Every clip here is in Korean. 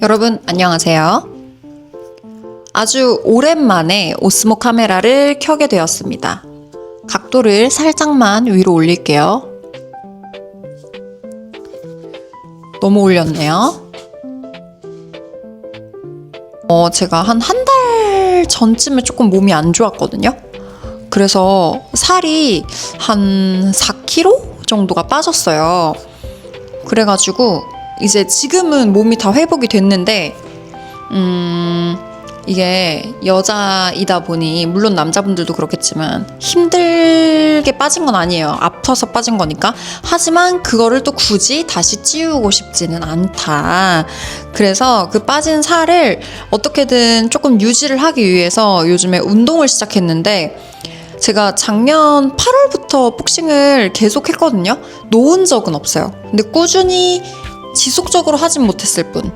여러분 안녕하세요. 아주 오랜만에 오스모 카메라를 켜게 되었습니다. 각도를 살짝만 위로 올릴게요. 너무 올렸네요. 제가 한 달 전쯤에 조금 몸이 안 좋았거든요. 그래서 살이 한 4kg 정도가 빠졌어요. 그래가지고 이제 지금은 몸이 다 회복이 됐는데 이게 여자이다 보니 물론 남자분들도 그렇겠지만 힘들게 빠진 건 아니에요. 아파서 빠진 거니까. 하지만 그거를 또 굳이 다시 찌우고 싶지는 않다. 그래서 그 빠진 살을 어떻게든 조금 유지를 하기 위해서 요즘에 운동을 시작했는데 제가 작년 8월부터 복싱을 계속 했거든요. 놓은 적은 없어요. 근데 꾸준히 지속적으로 하진 못했을 뿐.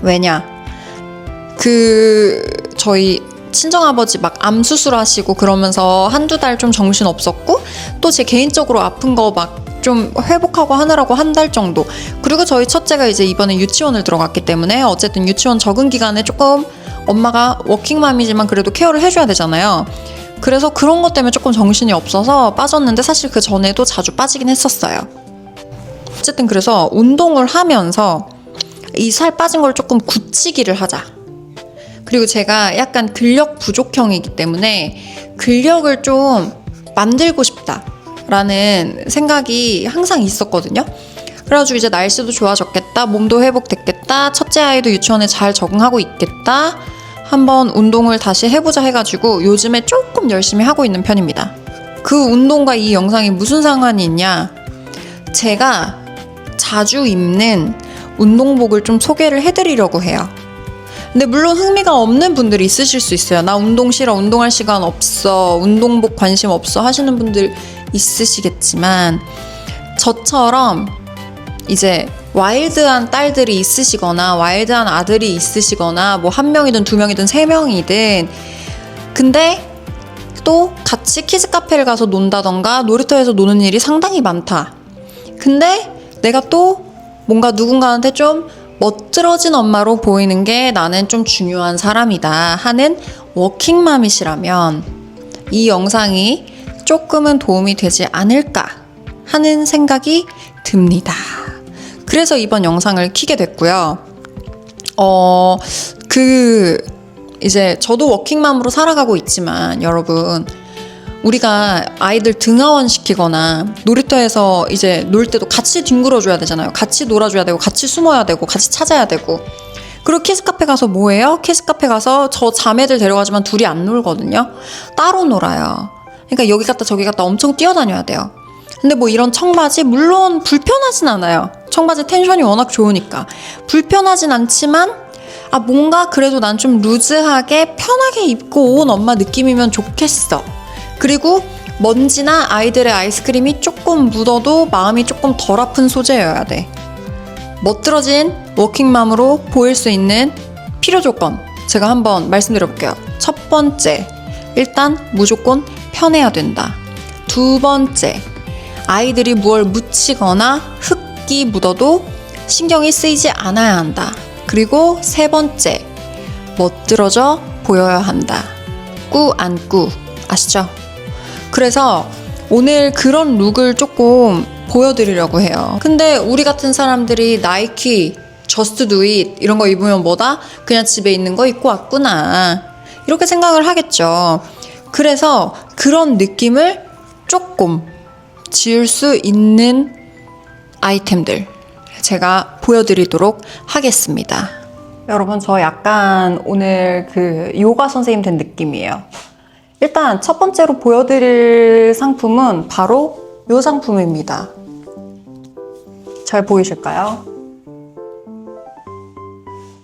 왜냐? 저희 친정아버지 막 암 수술하시고 그러면서 한두 달 좀 정신 없었고, 또 제 개인적으로 아픈 거 막 좀 회복하고 하느라고 한 달 정도. 그리고 저희 첫째가 이제 이번에 유치원을 들어갔기 때문에 어쨌든 유치원 적응 기간에 조금 엄마가 워킹맘이지만 그래도 케어를 해줘야 되잖아요. 그래서 그런 것 때문에 조금 정신이 없어서 빠졌는데 사실 그 전에도 자주 빠지긴 했었어요. 어쨌든 그래서 운동을 하면서 이 살 빠진 걸 조금 굳히기를 하자. 그리고 제가 약간 근력 부족형이기 때문에 근력을 좀 만들고 싶다라는 생각이 항상 있었거든요. 그래가지고 이제 날씨도 좋아졌겠다, 몸도 회복됐겠다, 첫째 아이도 유치원에 잘 적응하고 있겠다, 한번 운동을 다시 해보자 해가지고 요즘에 조금 열심히 하고 있는 편입니다. 그 운동과 이 영상이 무슨 상관이 있냐? 제가 자주 입는 운동복을 좀 소개를 해드리려고 해요. 근데 물론 흥미가 없는 분들이 있으실 수 있어요. 나 운동 싫어, 운동할 시간 없어, 운동복 관심 없어 하시는 분들 있으시겠지만, 저처럼 이제 와일드한 딸들이 있으시거나 와일드한 아들이 있으시거나 뭐 한 명이든 두 명이든 세 명이든, 근데 또 같이 키즈 카페를 가서 논다던가 놀이터에서 노는 일이 상당히 많다. 근데 내가 또 뭔가 누군가한테 좀 멋들어진 엄마로 보이는 게 나는 좀 중요한 사람이다 하는 워킹맘이시라면 이 영상이 조금은 도움이 되지 않을까 하는 생각이 듭니다. 그래서 이번 영상을 켜게 됐고요. 이제 저도 워킹맘으로 살아가고 있지만 여러분, 우리가 아이들 등하원 시키거나 놀이터에서 이제 놀 때도 같이 뒹굴어줘야 되잖아요. 같이 놀아줘야 되고, 같이 숨어야 되고, 같이 찾아야 되고. 그리고 키즈카페 가서 뭐 해요? 키즈카페 가서 저 자매들 데려가지만 둘이 안 놀거든요. 따로 놀아요. 그러니까 여기 갔다 저기 갔다 엄청 뛰어다녀야 돼요. 근데 뭐 이런 청바지 물론 불편하진 않아요. 청바지 텐션이 워낙 좋으니까 불편하진 않지만 뭔가 그래도 난 좀 루즈하게 편하게 입고 온 엄마 느낌이면 좋겠어. 그리고 먼지나 아이들의 아이스크림이 조금 묻어도 마음이 조금 덜 아픈 소재여야 돼. 멋들어진 워킹맘으로 보일 수 있는 필요 조건 제가 한번 말씀드려볼게요. 첫 번째, 일단 무조건 편해야 된다. 두 번째, 아이들이 무얼 묻히거나 흙이 묻어도 신경이 쓰이지 않아야 한다. 그리고 세 번째, 멋들어져 보여야 한다. 꾸 안 꾸 아시죠? 그래서 오늘 그런 룩을 조금 보여드리려고 해요. 근데 우리 같은 사람들이 나이키, 저스트 두 잇 이런 거 입으면 뭐다? 그냥 집에 있는 거 입고 왔구나, 이렇게 생각을 하겠죠. 그래서 그런 느낌을 조금 지울 수 있는 아이템들 제가 보여드리도록 하겠습니다. 여러분, 저 약간 오늘 요가 선생님 된 느낌이에요. 일단 첫 번째로 보여드릴 상품은 바로 이 상품입니다. 잘 보이실까요?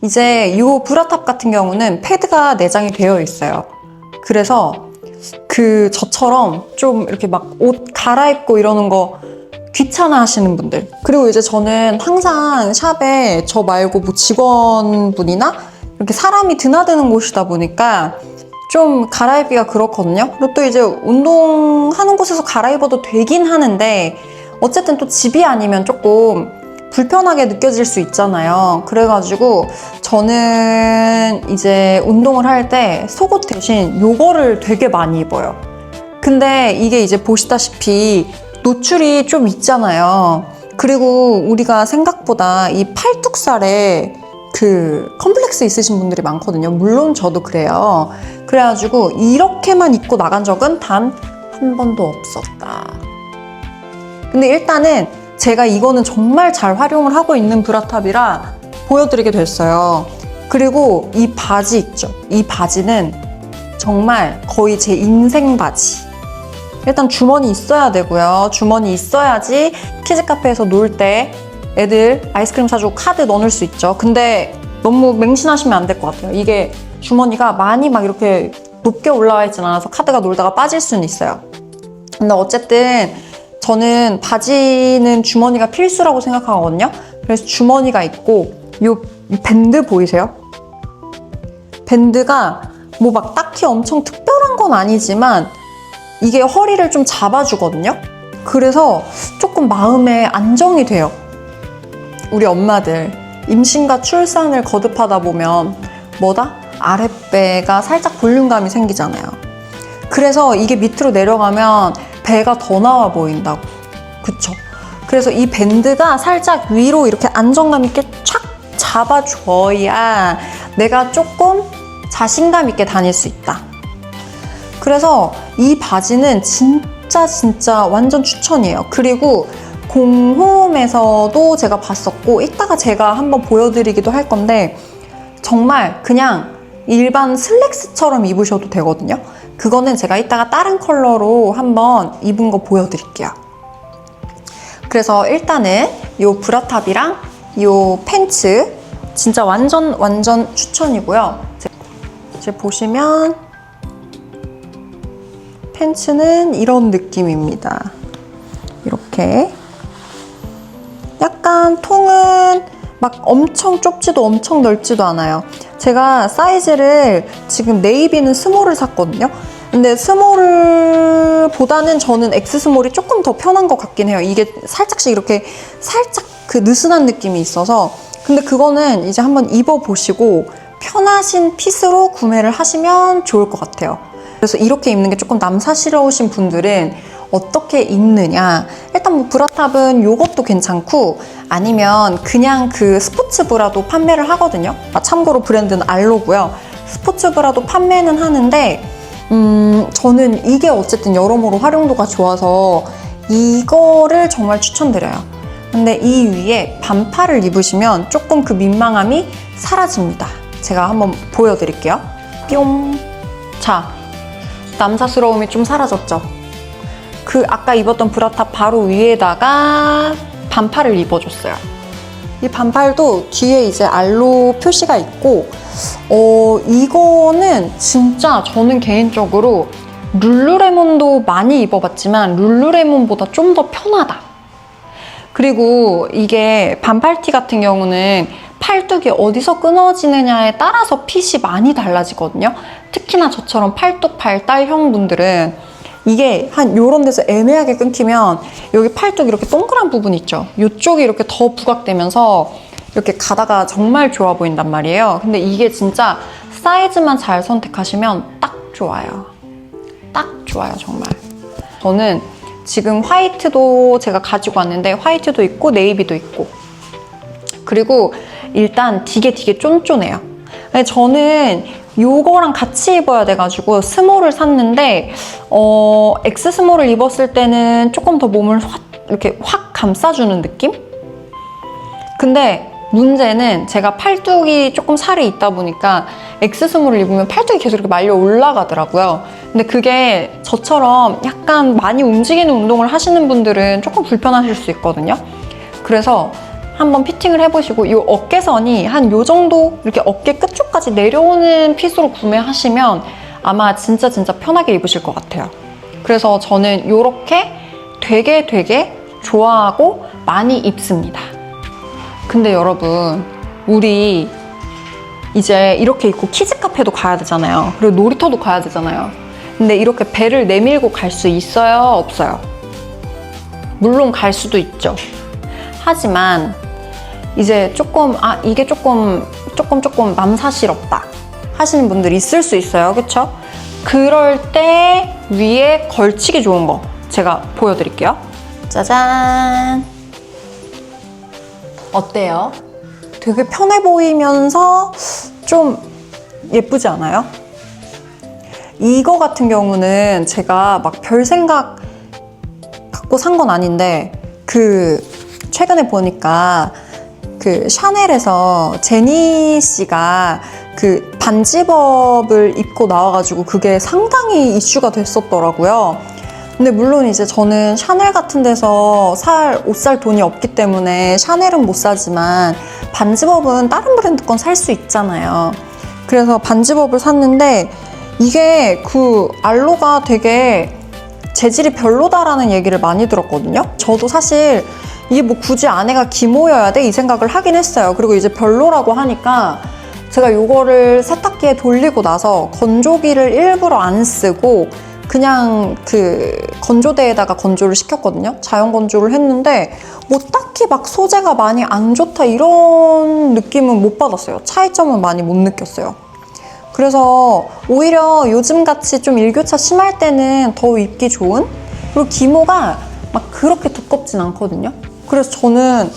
이제 이 브라탑 같은 경우는 패드가 내장이 되어 있어요. 그래서 저처럼 좀 이렇게 막 옷 갈아입고 이러는 거 귀찮아 하시는 분들, 그리고 이제 저는 항상 샵에 저 말고 뭐 직원분이나 이렇게 사람이 드나드는 곳이다 보니까 좀 갈아입기가 그렇거든요. 그리고 또 이제 운동하는 곳에서 갈아입어도 되긴 하는데 어쨌든 또 집이 아니면 조금 불편하게 느껴질 수 있잖아요. 그래가지고 저는 이제 운동을 할 때 속옷 대신 요거를 되게 많이 입어요. 근데 이게 이제 보시다시피 노출이 좀 있잖아요. 그리고 우리가 생각보다 이 팔뚝살에 그 컴플렉스 있으신 분들이 많거든요. 물론 저도 그래요. 그래가지고 이렇게만 입고 나간 적은 단 한 번도 없었다. 근데 일단은 제가 이거는 정말 잘 활용을 하고 있는 브라탑이라 보여드리게 됐어요. 그리고 이 바지 있죠? 이 바지는 정말 거의 제 인생 바지. 일단 주머니 있어야 되고요. 주머니 있어야지 키즈카페에서 놀 때 애들 아이스크림 사주고 카드 넣어놓을 수 있죠. 근데 너무 맹신하시면 안 될 것 같아요. 이게 주머니가 많이 막 이렇게 높게 올라와 있진 않아서 카드가 놀다가 빠질 수는 있어요. 근데 어쨌든 저는 바지는 주머니가 필수라고 생각하거든요. 그래서 주머니가 있고 요 밴드 보이세요? 밴드가 뭐 막 딱히 엄청 특별한 건 아니지만 이게 허리를 좀 잡아주거든요. 그래서 조금 마음에 안정이 돼요. 우리 엄마들 임신과 출산을 거듭하다 보면 뭐다? 아랫배가 살짝 볼륨감이 생기잖아요. 그래서 이게 밑으로 내려가면 배가 더 나와 보인다고. 그쵸? 그래서 이 밴드가 살짝 위로 이렇게 안정감 있게 촥 잡아줘야 내가 조금 자신감 있게 다닐 수 있다. 그래서 이 바지는 진짜 완전 추천이에요. 그리고 공홈에서도 제가 봤었고 이따가 제가 한번 보여드리기도 할 건데 정말 그냥 일반 슬랙스처럼 입으셔도 되거든요. 그거는 제가 이따가 다른 컬러로 한번 입은 거 보여드릴게요. 그래서 일단은 이 브라탑이랑 이 팬츠 진짜 완전 추천이고요. 이제 보시면 팬츠는 이런 느낌입니다. 이렇게 약간 통은 막 엄청 좁지도 엄청 넓지도 않아요. 제가 사이즈를 지금 네이비는 스몰을 샀거든요. 근데 스몰보다는 저는 X 스몰이 조금 더 편한 것 같긴 해요. 이게 살짝씩 이렇게 살짝 그 느슨한 느낌이 있어서. 근데 그거는 이제 한번 입어보시고 편하신 핏으로 구매를 하시면 좋을 것 같아요. 그래서 이렇게 입는 게 조금 남사스러우신 분들은 어떻게 입느냐. 일단 뭐 브라탑은 요것도 괜찮고 아니면 그냥 그 스포츠 브라도 판매를 하거든요. 참고로 브랜드는 알로고요. 스포츠 브라도 판매는 하는데 저는 이게 어쨌든 여러모로 활용도가 좋아서 이거를 정말 추천드려요. 근데 이 위에 반팔을 입으시면 조금 그 민망함이 사라집니다. 제가 한번 보여드릴게요. 뿅. 자, 남사스러움이 좀 사라졌죠? 그 아까 입었던 브라탑 바로 위에다가 반팔을 입어줬어요. 이 반팔도 뒤에 이제 알로 표시가 있고 이거는 진짜 저는 개인적으로 룰루레몬도 많이 입어봤지만 룰루레몬보다 좀 더 편하다. 그리고 이게 반팔티 같은 경우는 팔뚝이 어디서 끊어지느냐에 따라서 핏이 많이 달라지거든요. 특히나 저처럼 팔뚝 발달형 분들은 이게 한 요런 데서 애매하게 끊기면 여기 팔뚝 이렇게 동그란 부분 있죠. 이쪽이 이렇게 더 부각되면서 이렇게 가다가 정말 좋아 보인단 말이에요. 근데 이게 진짜 사이즈만 잘 선택하시면 딱 좋아요. 딱 좋아요, 정말. 저는 지금 화이트도 제가 가지고 왔는데 화이트도 있고 네이비도 있고 그리고 일단 되게 쫀쫀해요. 저는 요거랑 같이 입어야 돼가지고 스몰을 샀는데 X 스몰을 입었을 때는 조금 더 몸을 이렇게 확 감싸주는 느낌? 근데 문제는 제가 팔뚝이 조금 살이 있다 보니까 X 스몰을 입으면 팔뚝이 계속 이렇게 말려 올라가더라고요. 근데 그게 저처럼 약간 많이 움직이는 운동을 하시는 분들은 조금 불편하실 수 있거든요. 그래서 한번 피팅을 해보시고 이 어깨선이 한 요 정도 이렇게 어깨 끝쪽까지 내려오는 핏으로 구매하시면 아마 진짜 편하게 입으실 것 같아요. 그래서 저는 요렇게 되게 좋아하고 많이 입습니다. 근데 여러분, 우리 이제 이렇게 입고 키즈카페도 가야 되잖아요. 그리고 놀이터도 가야 되잖아요. 근데 이렇게 배를 내밀고 갈 수 있어요? 없어요? 물론 갈 수도 있죠. 하지만 이제 조금 이게 조금 맘사시럽다 하시는 분들이 있을 수 있어요. 그쵸? 그럴 때 위에 걸치기 좋은 거 제가 보여드릴게요. 짜잔! 어때요? 되게 편해 보이면서 좀 예쁘지 않아요? 이거 같은 경우는 제가 막 별 생각 갖고 산 건 아닌데 최근에 보니까 샤넬에서 제니 씨가 반집업을 입고 나와가지고 그게 상당히 이슈가 됐었더라고요. 근데 물론 이제 저는 샤넬 같은 데서 옷 살 돈이 없기 때문에 샤넬은 못 사지만 반집업은 다른 브랜드 건 살 수 있잖아요. 그래서 반집업을 샀는데 이게 알로가 되게 재질이 별로다라는 얘기를 많이 들었거든요. 저도 사실 이게 뭐 굳이 안에가 기모여야 돼? 이 생각을 하긴 했어요. 그리고 이제 별로라고 하니까 제가 이거를 세탁기에 돌리고 나서 건조기를 일부러 안 쓰고 그냥 건조대에다가 건조를 시켰거든요. 자연 건조를 했는데 뭐 딱히 막 소재가 많이 안 좋다 이런 느낌은 못 받았어요. 차이점은 많이 못 느꼈어요. 그래서 오히려 요즘같이 좀 일교차 심할 때는 더 입기 좋은? 그리고 기모가 막 그렇게 두껍진 않거든요. 그래서 저는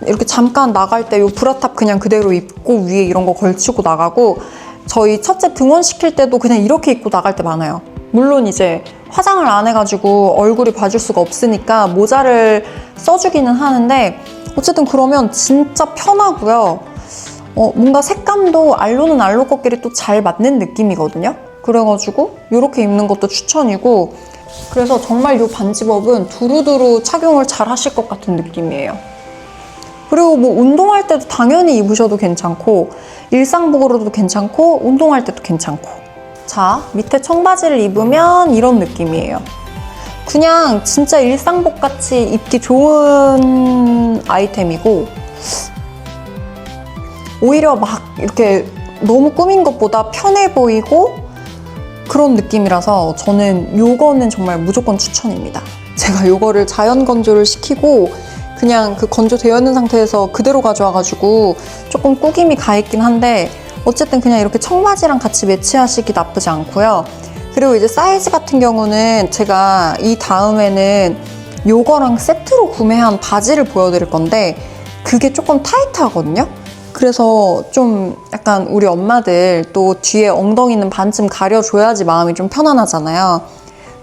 이렇게 잠깐 나갈 때 이 브라탑 그냥 그대로 입고 위에 이런 거 걸치고 나가고 저희 첫째 등원시킬 때도 그냥 이렇게 입고 나갈 때 많아요. 물론 이제 화장을 안 해가지고 얼굴이 봐줄 수가 없으니까 모자를 써주기는 하는데 어쨌든 그러면 진짜 편하고요. 뭔가 색감도 알로는 알로 것끼리 또 잘 맞는 느낌이거든요. 그래가지고 이렇게 입는 것도 추천이고 그래서 정말 이 반집업은 두루두루 착용을 잘 하실 것 같은 느낌이에요. 그리고 뭐 운동할 때도 당연히 입으셔도 괜찮고 일상복으로도 괜찮고 운동할 때도 괜찮고 자, 밑에 청바지를 입으면 이런 느낌이에요. 그냥 진짜 일상복 같이 입기 좋은 아이템이고 오히려 막 이렇게 너무 꾸민 것보다 편해 보이고 그런 느낌이라서 저는 요거는 정말 무조건 추천입니다. 제가 요거를 자연 건조를 시키고 그냥 건조되어 있는 상태에서 그대로 가져와가지고 조금 꾸김이 가 있긴 한데 어쨌든 그냥 이렇게 청바지랑 같이 매치하시기 나쁘지 않고요. 그리고 이제 사이즈 같은 경우는 제가 이 다음에는 요거랑 세트로 구매한 바지를 보여드릴 건데 그게 조금 타이트하거든요. 그래서 좀 약간 우리 엄마들 또 뒤에 엉덩이는 반쯤 가려줘야지 마음이 좀 편안하잖아요.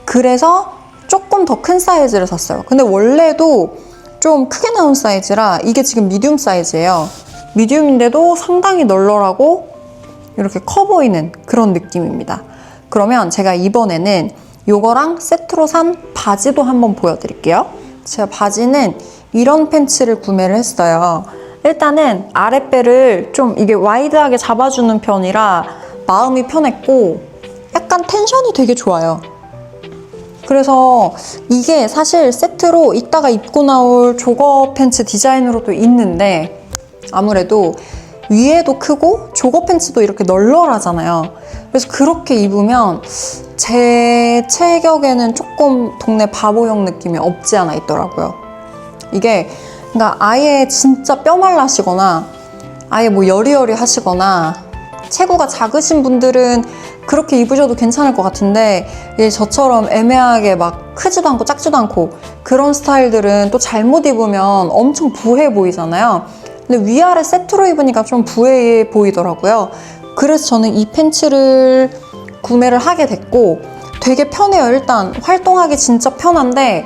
그래서 조금 더 큰 사이즈를 샀어요. 근데 원래도 좀 크게 나온 사이즈라 이게 지금 미디움 사이즈예요. 미디움인데도 상당히 널널하고 이렇게 커 보이는 그런 느낌입니다. 그러면 제가 이번에는 요거랑 세트로 산 바지도 한번 보여드릴게요. 제가 바지는 이런 팬츠를 구매를 했어요. 일단은 아랫배를 좀 이게 와이드하게 잡아주는 편이라 마음이 편했고 약간 텐션이 되게 좋아요. 그래서 이게 사실 세트로 이따가 입고 나올 조거 팬츠 디자인으로도 있는데 아무래도 위에도 크고 조거 팬츠도 이렇게 널널하잖아요. 그래서 그렇게 입으면 제 체격에는 조금 동네 바보형 느낌이 없지 않아 있더라고요. 이게 그러니까 아예 진짜 뼈 말라시거나 아예 뭐 여리여리 하시거나 체구가 작으신 분들은 그렇게 입으셔도 괜찮을 것 같은데 저처럼 애매하게 막 크지도 않고 작지도 않고 그런 스타일들은 또 잘못 입으면 엄청 부해 보이잖아요. 근데 위아래 세트로 입으니까 좀 부해 보이더라고요. 그래서 저는 이 팬츠를 구매를 하게 됐고 되게 편해요. 일단 활동하기 진짜 편한데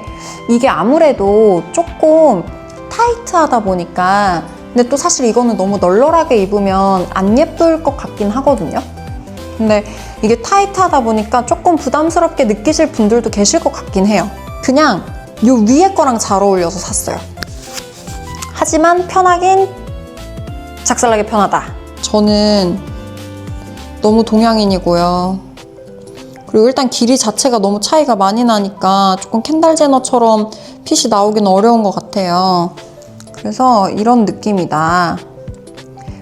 이게 아무래도 조금 타이트하다 보니까 근데 또 사실 이거는 너무 널널하게 입으면 안 예쁠 것 같긴 하거든요. 근데 이게 타이트하다 보니까 조금 부담스럽게 느끼실 분들도 계실 것 같긴 해요. 그냥 요 위에 거랑 잘 어울려서 샀어요. 하지만 편하긴 작살나게 편하다. 저는 너무 동양인이고요. 그리고 일단 길이 자체가 너무 차이가 많이 나니까 조금 켄달 제너처럼 핏이 나오긴 어려운 것 같아요. 그래서 이런 느낌이다.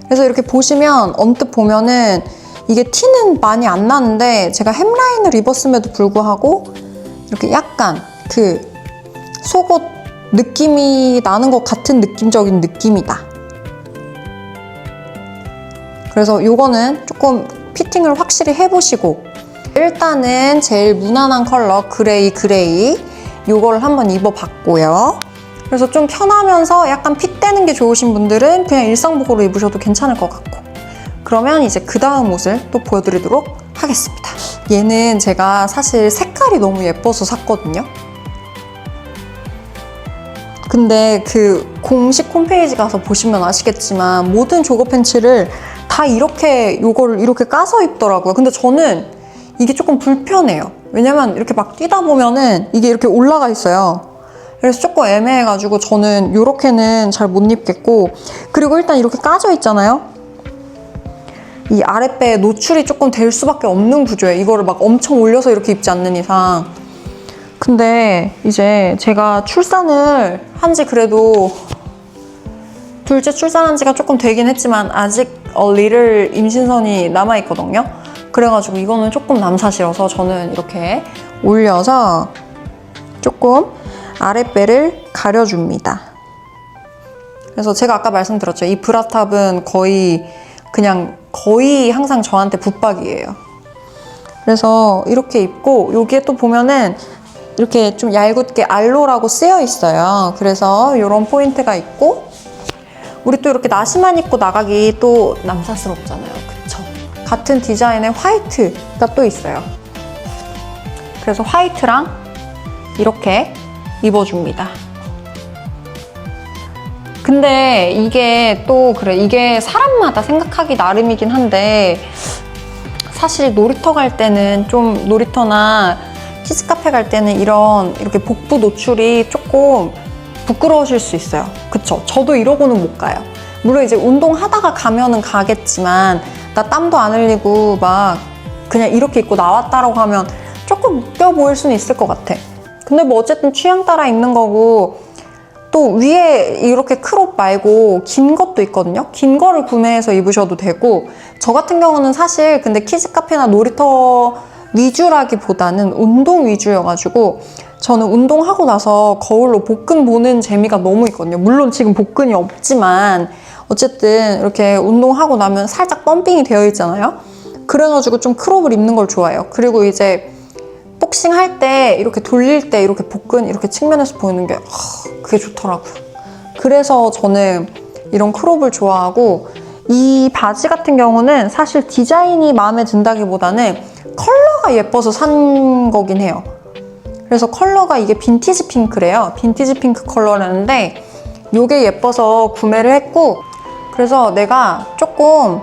그래서 이렇게 보시면 언뜻 보면은 이게 티는 많이 안 나는데 제가 햄라인을 입었음에도 불구하고 이렇게 약간 속옷 느낌이 나는 것 같은 느낌적인 느낌이다. 그래서 요거는 조금 피팅을 확실히 해보시고 일단은 제일 무난한 컬러 그레이 요거를 한번 입어봤고요. 그래서 좀 편하면서 약간 핏되는 게 좋으신 분들은 그냥 일상복으로 입으셔도 괜찮을 것 같고, 그러면 이제 그 다음 옷을 또 보여드리도록 하겠습니다. 얘는 제가 사실 색깔이 너무 예뻐서 샀거든요. 근데 그 공식 홈페이지 가서 보시면 아시겠지만 모든 조거 팬츠를 다 이렇게 요거를 이렇게 까서 입더라고요. 근데 저는 이게 조금 불편해요. 왜냐면 이렇게 막 뛰다 보면은 이게 이렇게 올라가 있어요. 그래서 조금 애매해가지고 저는 이렇게는 잘 못 입겠고, 그리고 일단 이렇게 까져 있잖아요. 이 아랫배에 노출이 조금 될 수밖에 없는 구조예요. 이거를 막 엄청 올려서 이렇게 입지 않는 이상. 근데 이제 제가 출산을 한지 그래도 둘째 출산한 지가 조금 되긴 했지만 아직 little 임신선이 남아있거든요. 그래가지고 이거는 조금 남사시라서 저는 이렇게 올려서 조금 아랫배를 가려줍니다. 그래서 제가 아까 말씀드렸죠. 이 브라탑은 거의 항상 저한테 붙박이에요. 그래서 이렇게 입고, 여기에 또 보면은 이렇게 좀 얇게 알로라고 쓰여 있어요. 그래서 이런 포인트가 있고, 우리 또 이렇게 나시만 입고 나가기 또 남사스럽잖아요. 그쵸? 같은 디자인의 화이트가 또 있어요. 그래서 화이트랑 이렇게 입어줍니다. 근데 이게 또 이게 사람마다 생각하기 나름이긴 한데, 사실 놀이터 갈 때는 좀, 놀이터나 키즈카페 갈 때는 이렇게 복부 노출이 조금 부끄러우실 수 있어요. 그쵸? 저도 이러고는 못 가요. 물론 이제 운동하다가 가면은 가겠지만, 나 땀도 안 흘리고 막 그냥 이렇게 입고 나왔다라고 하면 조금 웃겨 보일 수는 있을 것 같아. 근데 뭐 어쨌든 취향 따라 입는 거고, 또 위에 이렇게 크롭 말고 긴 것도 있거든요. 긴 거를 구매해서 입으셔도 되고, 저 같은 경우는 사실 근데 키즈카페나 놀이터 위주라기보다는 운동 위주여가지고, 저는 운동하고 나서 거울로 복근 보는 재미가 너무 있거든요. 물론 지금 복근이 없지만 어쨌든 이렇게 운동하고 나면 살짝 펌핑이 되어 있잖아요. 그래가지고 좀 크롭을 입는 걸 좋아해요. 그리고 이제 복싱 할 때 이렇게 돌릴 때 이렇게 복근 이렇게 측면에서 보이는 게 그게 좋더라고요. 그래서 저는 이런 크롭을 좋아하고, 이 바지 같은 경우는 사실 디자인이 마음에 든다기보다는 컬러가 예뻐서 산 거긴 해요. 그래서 컬러가 이게 빈티지 핑크래요. 빈티지 핑크 컬러라는데 이게 예뻐서 구매를 했고, 그래서 내가 조금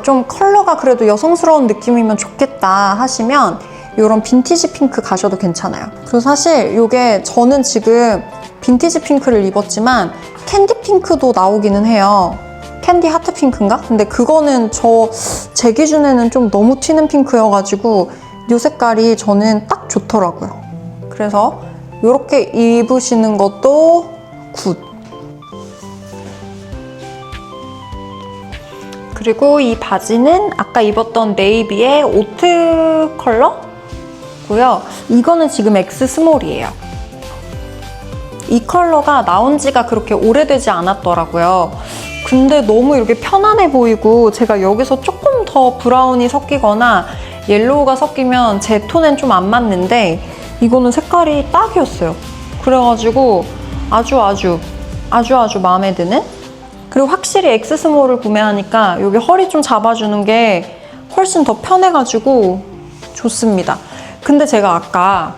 좀 컬러가 그래도 여성스러운 느낌이면 좋겠다 하시면 이런 빈티지 핑크 가셔도 괜찮아요. 그리고 사실 이게 저는 지금 빈티지 핑크를 입었지만 캔디 핑크도 나오기는 해요. 캔디 하트 핑크인가? 근데 그거는 제 기준에는 좀 너무 튀는 핑크여가지고 이 색깔이 저는 딱 좋더라고요. 그래서 이렇게 입으시는 것도 굿. 그리고 이 바지는 아까 입었던 네이비의 오트 컬러고요. 이거는 지금 X 스몰이에요. 이 컬러가 나온 지가 그렇게 오래되지 않았더라고요. 근데 너무 이렇게 편안해 보이고, 제가 여기서 조금 더 브라운이 섞이거나 옐로우가 섞이면 제 톤엔 좀 안 맞는데, 이거는 색깔이 딱이었어요. 그래가지고 아주 마음에 드는? 그리고 확실히 X 스몰을 구매하니까 여기 허리 좀 잡아주는 게 훨씬 더 편해가지고 좋습니다. 근데 제가 아까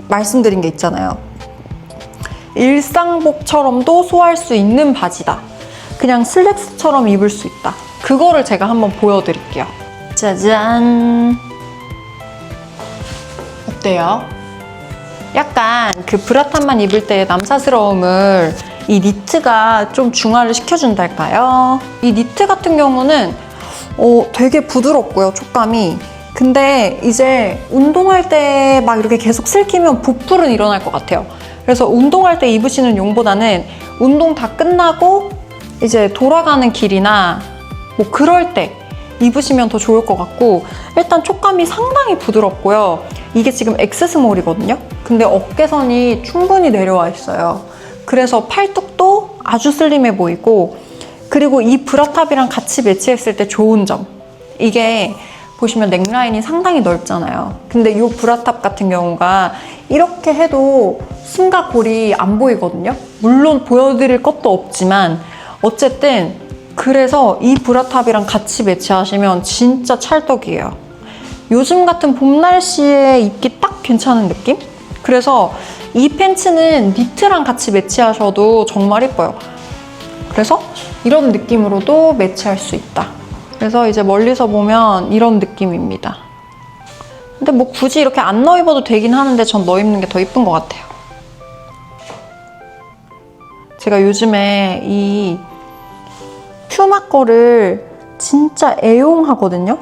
말씀드린 게 있잖아요. 일상복처럼도 소화할 수 있는 바지다. 그냥 슬랙스처럼 입을 수 있다. 그거를 제가 한번 보여드릴게요. 짜잔! 어때요? 약간 그 브라탑만 입을 때 남사스러움을 이 니트가 좀 중화를 시켜준달까요? 이 니트 같은 경우는 되게 부드럽고요, 촉감이. 근데 이제 운동할 때 막 이렇게 계속 슬키면 보풀은 일어날 것 같아요. 그래서 운동할 때 입으시는 용보다는 운동 다 끝나고 이제 돌아가는 길이나 뭐 그럴 때 입으시면 더 좋을 것 같고, 일단 촉감이 상당히 부드럽고요. 이게 지금 X 스몰이거든요. 근데 어깨선이 충분히 내려와 있어요. 그래서 팔뚝도 아주 슬림해 보이고, 그리고 이 브라탑이랑 같이 매치했을 때 좋은 점, 이게 보시면 넥라인이 상당히 넓잖아요. 근데 이 브라탑 같은 경우가 이렇게 해도 승가골이 안 보이거든요. 물론 보여드릴 것도 없지만 어쨌든 그래서 이 브라탑이랑 같이 매치하시면 진짜 찰떡이에요. 요즘 같은 봄 날씨에 입기 딱 괜찮은 느낌? 그래서 이 팬츠는 니트랑 같이 매치하셔도 정말 예뻐요. 그래서 이런 느낌으로도 매치할 수 있다. 그래서 이제 멀리서 보면 이런 느낌입니다. 근데 뭐 굳이 이렇게 안 넣어 입어도 되긴 하는데 전 넣어 입는 게 더 예쁜 것 같아요. 제가 요즘에 이 퓨마 거를 진짜 애용하거든요.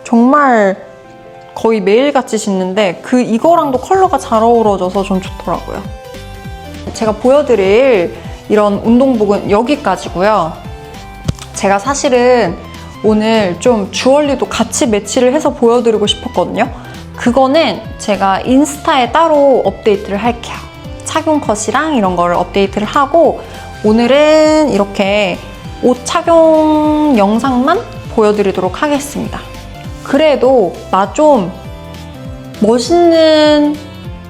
정말 거의 매일같이 신는데 이거랑도 컬러가 잘 어우러져서 전 좋더라고요. 제가 보여드릴 이런 운동복은 여기까지고요. 제가 사실은 오늘 좀 주얼리도 같이 매치를 해서 보여드리고 싶었거든요. 그거는 제가 인스타에 따로 업데이트를 할게요. 착용 컷이랑 이런 거를 업데이트를 하고 오늘은 이렇게 옷 착용 영상만 보여드리도록 하겠습니다. 그래도 나 좀 멋있는,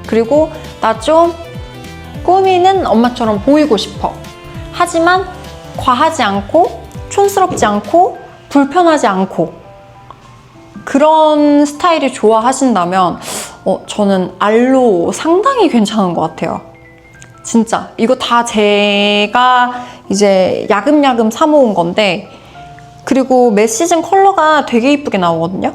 그리고 나 좀 꾸미는 엄마처럼 보이고 싶어. 하지만 과하지 않고 촌스럽지 않고 불편하지 않고 그런 스타일이 좋아하신다면 저는 알로 상당히 괜찮은 것 같아요. 진짜 이거 다 제가 이제 야금야금 사 모은 건데, 그리고 매 시즌 컬러가 되게 예쁘게 나오거든요.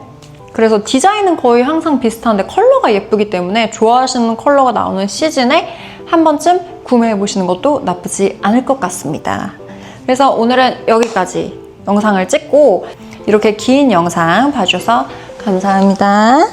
그래서 디자인은 거의 항상 비슷한데 컬러가 예쁘기 때문에 좋아하시는 컬러가 나오는 시즌에 한 번쯤 구매해 보시는 것도 나쁘지 않을 것 같습니다. 그래서 오늘은 여기까지 영상을 찍고, 이렇게 긴 영상 봐주셔서 감사합니다.